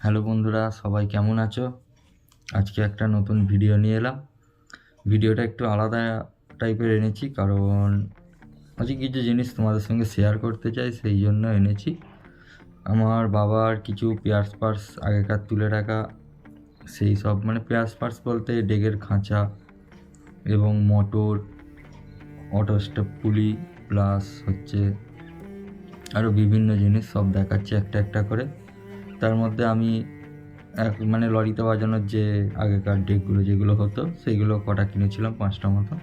Hello বন্ধুরা, সবাই কেমন আছো? আজকে একটা নতুন ভিডিও নিয়ে এলাম। ভিডিওটা একটু আলাদা টাইপের এনেছি, কারণ আজকে কিছু জিনিস তোমাদের সঙ্গে শেয়ার করতে চাই, সেই জন্য এনেছি। আমার বাবার কিছু পেয়ার্স পার্স আগেকার তুলে রাখা, সেই সব মানে পেয়ার্স পার্স বলতে ডেগের খাঁচা এবং মোটর, অটো স্টপ পুলি, প্লাস হচ্ছে আরও বিভিন্ন জিনিস সব দেখাচ্ছি একটা একটা করে। তার মধ্যে আমি মানে লরিতে বাজানোর যে আগেকার ডেকগুলো যেগুলো হতো সেইগুলো কটা কিনেছিলাম, 5টা মতো।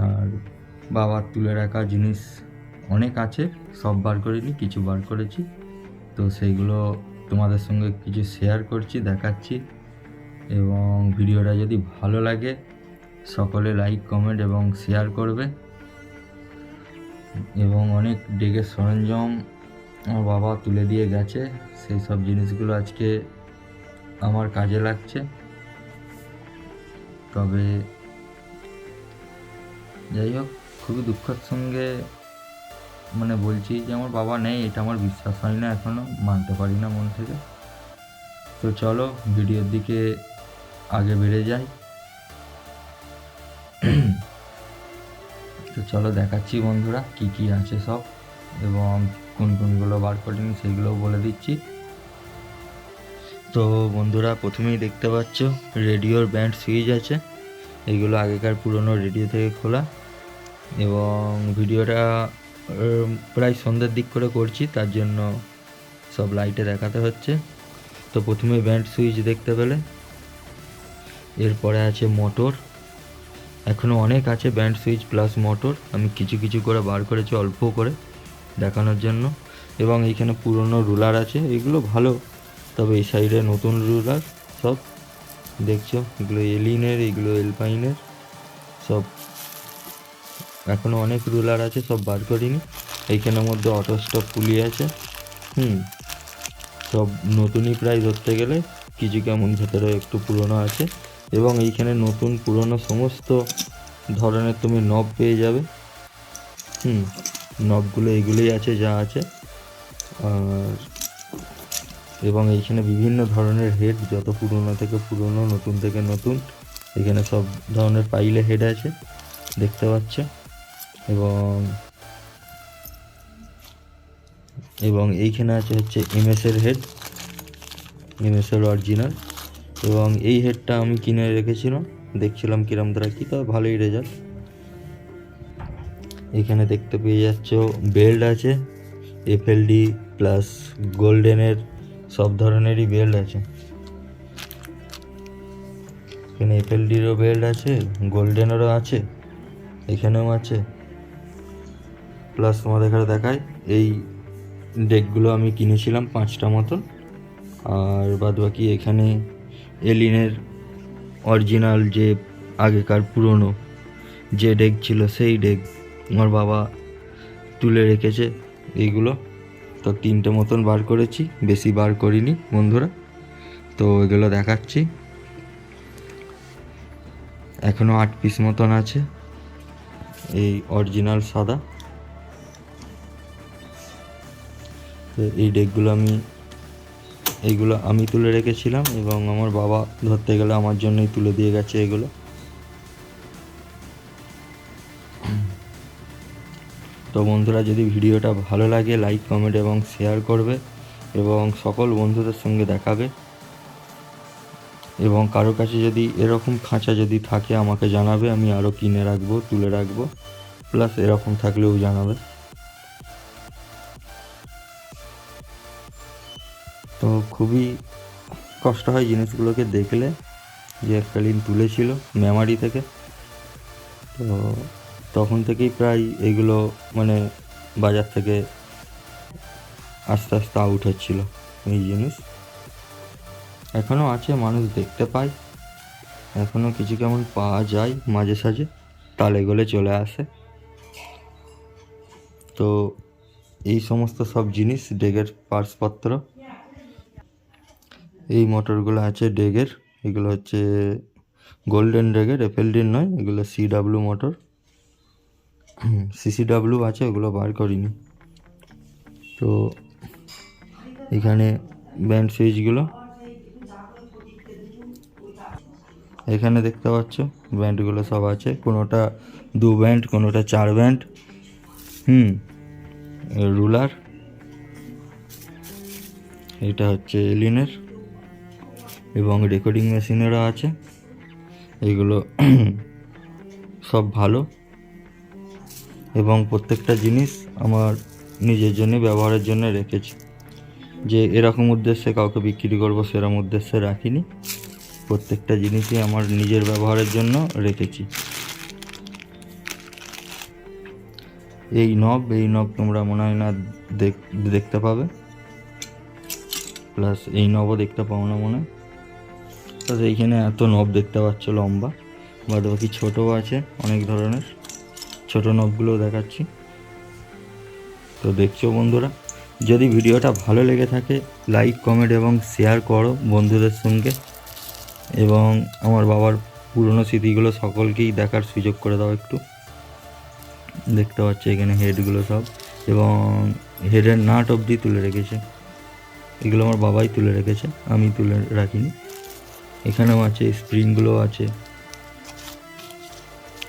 আর বাবার তুলে রাখা জিনিস অনেক আছে, সব বার করিনি, কিছু বার করেছি। তো সেইগুলো তোমাদের সঙ্গে কিছু শেয়ার করছি, দেখাচ্ছি। এবং ভিডিওটা যদি ভালো লাগে সকলে লাইক, কমেন্ট এবং শেয়ার করবে। এবং অনেক ডেকের সরঞ্জাম আমার বাবা তুলে দিয়ে গেছে, সেই সব জিনিসগুলো আজকে আমার কাজে লাগছে। তবে যাই হোক, খুবই দুঃখের সঙ্গে মানে বলছি যে আমার বাবা নেই, এটা আমার বিশ্বাস হয় না, এখনও মানতে পারি না মন থেকে। তো চলো ভিডিওর দিকে আগে বেড়ে যাই। তো চলো দেখাচ্ছি বন্ধুরা কি কি আছে সব, এবং কোন কোনগুলো বার করিনি সেগুলোও বলে দিচ্ছি। তো বন্ধুরা, প্রথমেই দেখতে পাচ্ছ রেডিওর ব্যান্ড সুইচ আছে। এগুলো আগেকার পুরনো রেডিও থেকে খোলা, এবং ভিডিওটা প্রায় সন্ধ্যের দিক করে করছি, তার জন্য সব লাইটে দেখাতে হচ্ছে। তো প্রথমে ব্যান্ড সুইচ দেখতে পেলে, এরপরে আছে মোটর। এখনও অনেক আছে ব্যান্ড সুইচ প্লাস মোটর, আমি কিছু কিছু করে বার করেছি অল্প করে দেখানোর জন্য। এবং এইখানে পুরনো রুলার আছে, এগুলো ভালো, তবে এই সাইডে নতুন রুলার সব দেখছো, এগুলো এলিনের, এগুলো এলপাইনের সব। এখনও অনেক রুলার আছে, সব বার করিনি। এইখানের মধ্যে অটো স্টপ পুলি আছে, সব নতুনই প্রায় ধরতে গেলে, কিছু কেমন ভেতরে একটু পুরনো আছে। এবং এইখানে নতুন পুরনো সমস্ত ধরনের তুমি নব পেয়ে যাবে। নবগুলো এগুলোই আছে যা আছে। আর এবং এইখানে বিভিন্ন ধরনের হেড, যত পুরনো থেকে পুরনো, নতুন থেকে নতুন, এখানে সব ধরনের পাইলে হেড আছে দেখতে পাচ্ছ। এবং এইখানে আছে হচ্ছে এমএসের হেড, এমএসের অরিজিনাল। এবং এই হেডটা আমি কিনে রেখেছিলাম, দেখছিলাম কিরম দ্বারা কি, তবে ভালোই রেজাল্ট। এখানে দেখতে পেয়ে যাচ্ছ বেল্ট আছে, এফএলডি প্লাস গোল্ডেনের সব ধরনেরই বেল্ট আছে। এখানে এফএলডিরও বেল্ট আছে, গোল্ডেনেরও আছে, এখানেও আছে। প্লাস তোমাদের এখানে দেখায় এই ডেকগুলো আমি কিনেছিলাম 5টা মতন। আর বাদ বাকি এখানে এলিনের অরিজিনাল যে আগেকার পুরনো যে ডেক ছিল, সেই ডেক আমার বাবা তুলে রেখেছে এইগুলো। তো 3টে মতন বার করেছি, বেশি বার করিনি বন্ধুরা। তো এগুলো দেখাচ্ছি। এখনও 8 পিস মতন আছে এই অরিজিনাল সাদা। তো এই ডেকগুলো এইগুলো আমি তুলে রেখেছিলাম, এবং আমার বাবা ধরতে গেলে আমার জন্যই তুলে দিয়ে গেছে এগুলো। তো বন্ধুরা, যদি ভিডিওটা ভালো লাগে লাইক, কমেন্ট এবং শেয়ার করবে, এবং সকল বন্ধুদের সঙ্গে দেখাবে। এবং কারো কাছে যদি এরকম খাঁচা যদি থাকে আমাকে জানাবে, আমি আরও কিনে রাখবো, তুলে রাখবো। প্লাস এরকম থাকলেও জানাবে। তো খুবই কষ্ট হয় জিনিসগুলোকে দেখলে, যে এককালীন তুলেছিল মেমারি থেকে। তো তখন থেকেই প্রায় এগুলো মানে বাজার থেকে আস্তে আস্তে আউট হচ্ছিল এই জিনিস। এখনও আছে, মানুষ দেখতে পায়, এখনও কিছু কেমন পাওয়া যায় মাঝে সাঝে, তালে গলে চলে আসে। তো এই সমস্ত সব জিনিস ডেগের পার্টসপত্র। এই মোটরগুলো আছে ডেগের, এগুলো হচ্ছে গোল্ডেন ডেগের, এফএলডির নয়, এগুলো সিডাব্লিউ মোটর। সিসিডাব্লিউ আছে, ওগুলো বার করিনি। তো এখানে ব্যান্ড সুইচগুলো এখানে দেখতে পাচ্ছ, ব্যান্ডগুলো সব আছে, কোনোটা 2 ব্যান্ড, কোনোটা 4 ব্যান্ড। রুলার, এটা হচ্ছে এলিনের, এবং রেকর্ডিং মেশিনেরও আছে। এগুলো সব ভালো, এবং প্রত্যেকটা জিনিস আমার নিজের জন্য ব্যবহারের জন্য রেখেছি, যে এরকম উদ্দেশ্যে কাউকে বিক্রি করবো সেরকম উদ্দেশ্যে রাখিনি। প্রত্যেকটা জিনিসই আমার নিজের ব্যবহারের জন্য রেখেছি। এই নব তোমরা মনে হয় না দেখতে পাবে, প্লাস এই নবও দেখতে পাও না মনে হয়। প্লাস এইখানে এত নব দেখতে পাচ্ছ লম্বা, বাদ বাকি ছোটও আছে অনেক ধরনের, ছোট নবগুলোও দেখাচ্ছি। তো দেখছো বন্ধুরা, যদি ভিডিওটা ভালো লেগে থাকে লাইক কমেন্ট এবং শেয়ার করো বন্ধুদের সঙ্গে, এবং আমার বাবার পুরনো স্মৃতিগুলো সকলকেই দেখার সুযোগ করে দাও একটু। দেখতে পাচ্ছি এখানে হেডগুলো সব, এবং হেডের নাট অবধি তুলে রেখেছে। এগুলো আমার বাবাই তুলে রেখেছে, আমি তুলে রাখিনি। এখানেও আছে, স্প্রিংগুলো আছে,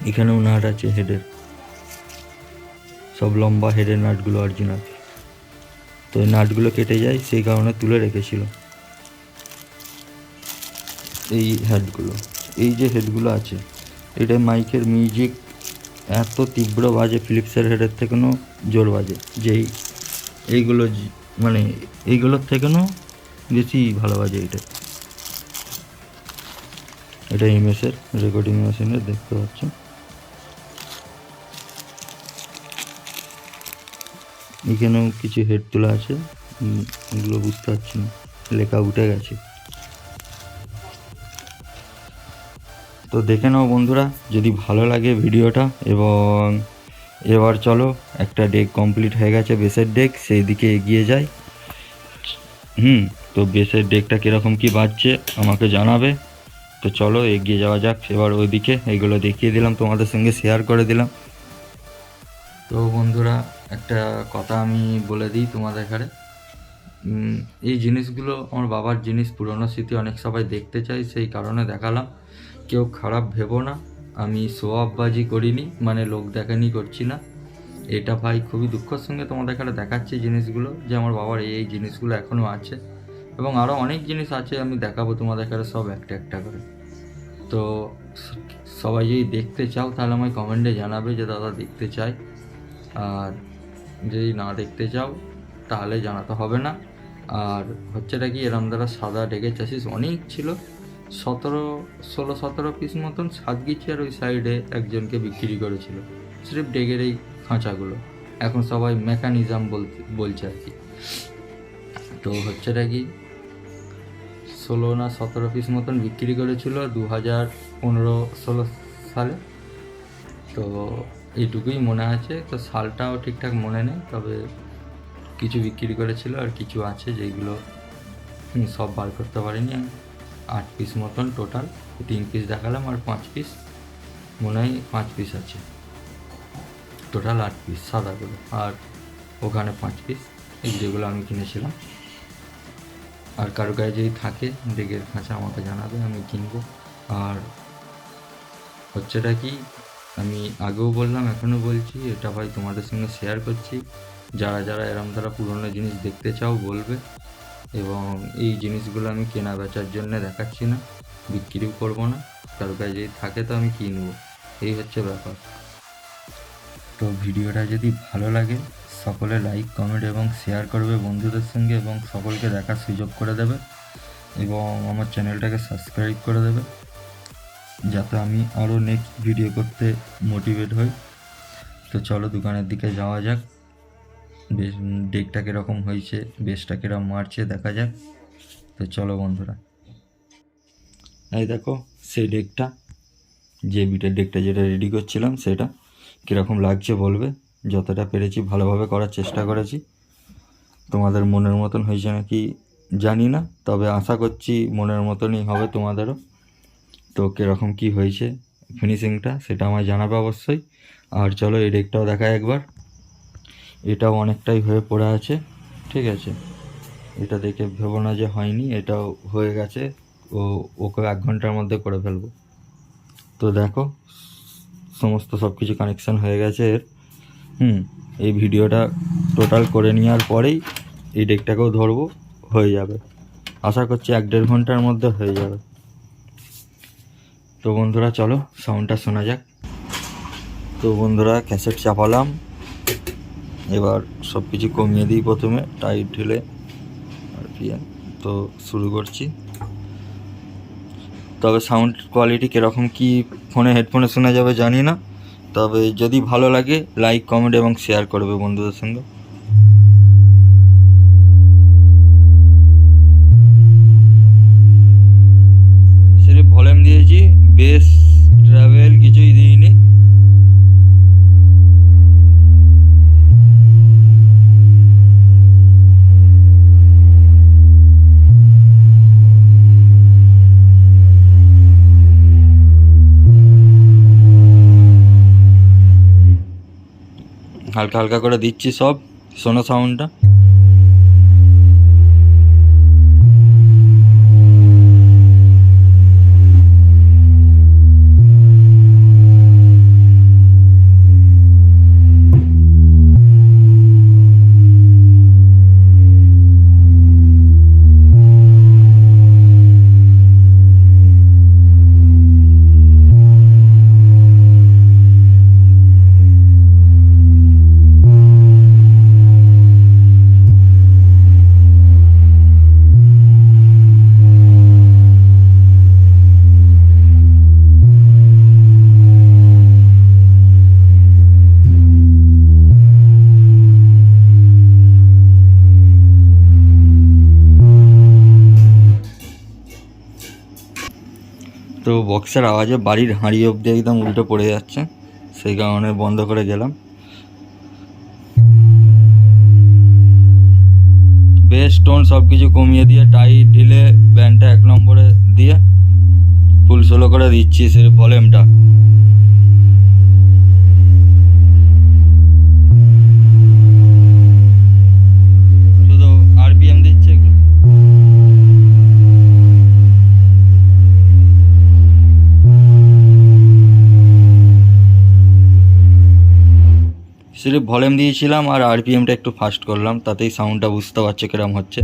এখানেও নাট আছে হেডের, সব লম্বা হেডের নাটগুলো অরিজিনাল। তো এই নাটগুলো কেটে যায়, সেই কারণে তুলে রেখেছিল। এই হেডগুলো, এই যে হেডগুলো আছে, এটা মাইকের মিউজিক এত তীব্র বাজে, ফিলিপসের হেডের থেকেও জোর বাজে, যেই এইগুলো মানে এইগুলোর থেকেও বেশি ভালো বাজে এটা। এটা এমএসের রেকর্ডিং মেশিনের, দেখতে পাচ্ছ। এখানেও কিছু হেড তোলা আছে, এগুলো বুঝতে পারছি না, লেখা উঠে গেছে। তো দেখে নাও বন্ধুরা, যদি ভালো লাগে ভিডিওটা। এবং এবার চলো, একটা ডেক কমপ্লিট হয়ে গেছে, বেসের ডেক, সেই দিকে এগিয়ে যাই। তো বেসের ডেকটা কীরকম কী বাজছে আমাকে জানাবে। তো চলো এগিয়ে যাওয়া যাক এবার ওইদিকে। এগুলো দেখিয়ে দিলাম, তোমাদের সঙ্গে শেয়ার করে দিলাম। তো বন্ধুরা, একটা কথা আমি বলে দিই তোমাদের কাছে, এই জিনিসগুলো আমার বাবার জিনিস, পুরনো স্মৃতি, অনেক সবাই দেখতে চাই, সেই কারণে দেখালাম। কেউ খারাপ ভেবো না, আমি শো অফবাজি করিনি, মানে লোক দেখানি করছি না। এটা ভাই খুবই দুঃখের সঙ্গে তোমাদের কাছে দেখাচ্ছি জিনিসগুলো, যে আমার বাবার এই জিনিসগুলো এখনও আছে, এবং আরও অনেক জিনিস আছে, আমি দেখাবো তোমাদের কাছে সব একটা একটা করে। তো সবাই যদি দেখতে চাও তাহলে আমায় কমেন্টে জানাবে যে দাদা দেখতে চাই, আর যদি না দেখতে চাও তাহলে জানাতে হবে না। আর হচ্ছেটা কি, এরম দ্বারা সাদা ডেকের চাষিস অনেক ছিল, 16-17 পিস মতন সাতগিচি, আর ওই সাইডে একজনকে বিক্রি করেছিল স্রেফ ডেকের এই খাঁচাগুলো। এখন সবাই মেকানিজম বলছে আর কি। তো হচ্ছেটা কি, 16 না 17 পিস মতন বিক্রি করেছিল 2015-16 সালে। তো এইটুকুই মনে আছে, তো সালটাও ঠিকঠাক মনে নেই, তবে কিছু বিক্রি করেছিল, আর কিছু আছে যেগুলো সব বার করতে পারিনি। 8 পিস মতন টোটাল, 3 পিস দেখালাম, আর 5 পিস মনে হয়, 5 পিস আছে টোটাল, 8 পিস সাদাগুলো, আর ওখানে 5 পিস যেগুলো আমি কিনেছিলাম। আর কারো গায়ে যদি থাকে ডেকের খাঁচা আমাকে জানাবে, আমি কিনবো। আর হচ্ছেটা কি, আমি আগেও বললাম, এখনও বলছি, এটা ভাই তোমাদের সঙ্গে শেয়ার করছি। যারা যারা এরম দ্বারা পুরনো জিনিস দেখতে চাও বলবে, এবং এই জিনিসগুলো আমি কেনা বেচার জন্য দেখাচ্ছি না, বিক্রিও করবো না। কারো গায়ে যদি থাকে তো আমি কিনবো, এই হচ্ছে ব্যাপার। তো ভিডিওটা যদি ভালো লাগে সকলে লাইক কমেন্ট এবং শেয়ার করবে বন্ধুদের সঙ্গে, এবং সকলকে দেখার সুযোগ করে দেবে, এবং আমার চ্যানেলটাকে সাবস্ক্রাইব করে দেবে, যাতে আমি আরও নেক্সট ভিডিও করতে মোটিভেট হই। তো চলো দোকানের দিকে যাওয়া যাক, বেশ ডেকটা কীরকম হয়েছে, বেশটা কীরকম মারছে দেখা যাক। তো চলো বন্ধুরা, এই দেখো সেই ডেকটা, যে বিটের ডেকটা যেটা রেডি করছিলাম, সেটা কীরকম লাগছে বলবে। যতটা পেরেছি ভালোভাবে করার চেষ্টা করেছি। তোমাদের মনের মতন হয়েছে নাকি জানি না, তবে আশা করছি মনের মতনই হবে তোমাদেরও। তো কীরকম কী হয়েছে ফিনিশিংটা সেটা আমায় জানাবে অবশ্যই। আর চলো এই ডেকটাও দেখায় একবার, এটাও অনেকটাই হয়ে পড়ে আছে, ঠিক আছে। এটা দেখে ভেবো না যে হয়নি, এটাও হয়ে গেছে। ওকে 1 ঘন্টার মধ্যে করে ফেলবো। তো দেখো সমস্ত সব কিছু কানেকশান হয়ে গেছে এর। এই ভিডিওটা টোটাল করে নেওয়ার পরেই এই ডেকটাকেও ধরবো, হয়ে যাবে। আশা করছি 1-1.5 ঘন্টার মধ্যে হয়ে যাবে। তো বন্ধুরা চলো সাউন্ডটা শোনা যাক। তো বন্ধুরা ক্যাসেট চাপালাম, এবার সব কিছু কমিয়ে দিই প্রথমে, টাইট ঢিলে RPM। তো শুরু করছি। তবে সাউন্ড কোয়ালিটি কীরকম কী ফোনে হেডফোনে শোনা যাবে জানি না, তবে যদি ভালো লাগে লাইক কমেন্ট এবং শেয়ার করবে বন্ধুদের সঙ্গে। সিরিফ ভলিউম দিয়েছি, বেস ট্রাভেল কিছুই দিইনি। হালকা হালকা করে দিচ্ছি সব, শোনো সাউন্ডটা। তো বক্সের আওয়াজে বাড়ির হাঁড়ি অবধি একদম উল্টো পড়ে যাচ্ছে, সেই কারণে বন্ধ করে গেলাম। বেস টোন সব কিছু কমিয়ে দিয়ে টাইট ঢিলে ব্যান্ডটা 1 নম্বরে দিয়ে ফুল সোলো করে দিচ্ছি সে ভলিউমটা। শুধু RPM দিচ্ছে একটু। সিরিফ ভলিউম দিয়েছিলাম আর RPMটা একটু ফাস্ট করলাম, তাতেই সাউন্ডটা বুঝতে পারছে কিরম হচ্ছে।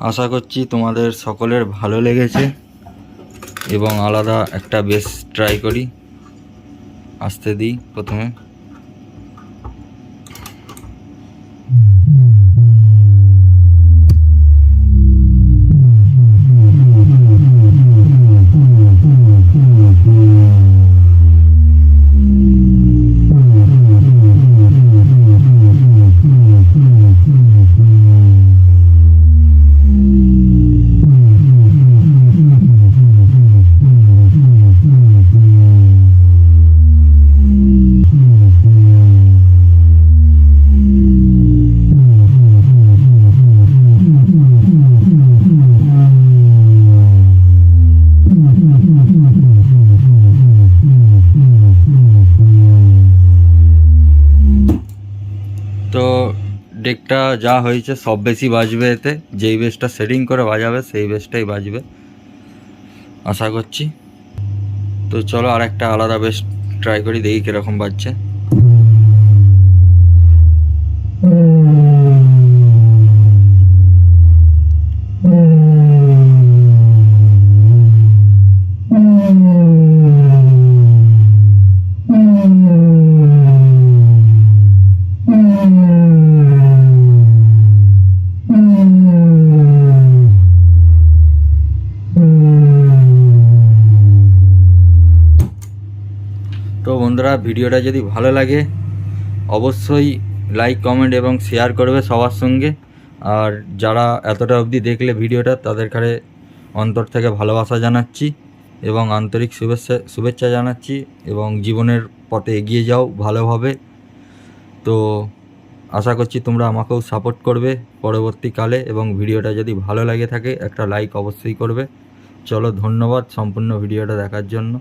আশা করছি তোমাদের সকলের ভালো লেগেছে এবং আলাদা একটা বেস ট্রাই করি। আসতে দিই প্রথমে। তো ডেকটা যা হয়েছে সব বেশি বাজবে এতে, যেই বেসটা সেটিং করে বাজাবে সেই বেসটাই বাজবে আশা করছি। তো চলো আর একটা আলাদা বেস ট্রাই করি, দেখি কীরকম বাজছে। তো বন্ধুরা ভিডিওটা যদি ভালো লাগে অবশ্যই লাইক কমেন্ট এবং শেয়ার করবে সবার সঙ্গে। আর যারা এতটা অবধি দেখলে ভিডিওটা তাদের কাছে অন্তর থেকে ভালোবাসা জানাচ্ছি এবং আন্তরিক শুভেচ্ছা জানাচ্ছি এবং জীবনের পথে এগিয়ে যাও ভালোভাবে। তো আশা করছি তোমরা আমাকেও সাপোর্ট করবে পরবর্তীকালে, এবং ভিডিওটা যদি ভালো লাগে থাকে একটা লাইক অবশ্যই করবে। চলো, ধন্যবাদ সম্পূর্ণ ভিডিওটা দেখার জন্য।